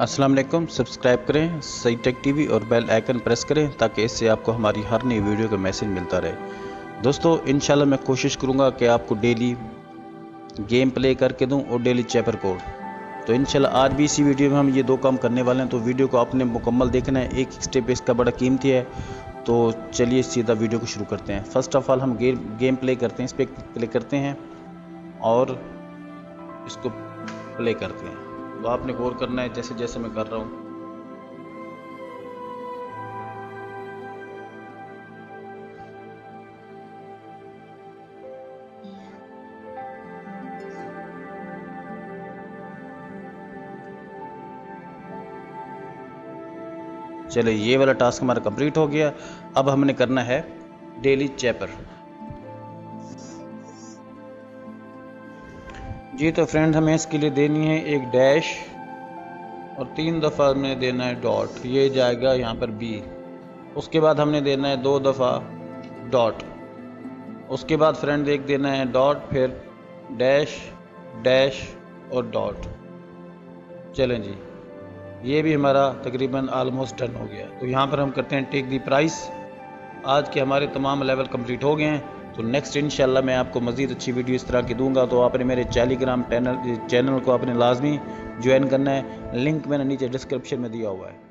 अस्सलाम वालेकुम। सब्सक्राइब करें सही टेक टीवी और बेल आइकन प्रेस करें ताकि इससे आपको हमारी हर नई वीडियो का मैसेज मिलता रहे। दोस्तों इंशाल्लाह मैं कोशिश करूंगा कि आपको डेली गेम प्ले करके दूं और डेली चैप्टर कोड। तो इंशाल्लाह आज भी इसी वीडियो में हम ये दो काम करने वाले हैं, तो वीडियो को आपने मुकम्मल देखना है, एक स्टेप इसका बड़ा कीमती है। तो चलिए सीधा वीडियो को शुरू करते हैं। फर्स्ट ऑफ ऑल हम गेम प्ले करते हैं, इस पर क्लिक करते हैं और इसको प्ले करते हैं। तो आपने गौर करना है जैसे जैसे मैं कर रहा हूँ। चलो ये वाला टास्क हमारा कंप्लीट हो गया। अब हमने करना है डेली चैपर। जी तो फ्रेंड हमें इसके लिए देनी है एक डैश और 3 दफ़ा हमें देना है डॉट, ये जाएगा यहाँ पर बी। उसके बाद हमने देना है 2 दफ़ा डॉट। उसके बाद फ्रेंड एक देना है डॉट, फिर डैश डैश और डॉट। चलें जी, ये भी हमारा तकरीबन ऑलमोस्ट डन हो गया। तो यहाँ पर हम करते हैं टेक दी प्राइस। आज के हमारे तमाम लेवल कंप्लीट हो गए हैं। तो नेक्स्ट इंशाल्लाह मैं आपको मज़ीद अच्छी वीडियो इस तरह की दूंगा। तो आपने मेरे टेलीग्राम चैनल को आपने लाजमी ज्वाइन करना है, लिंक मैंने नीचे डिस्क्रिप्शन में दिया हुआ है।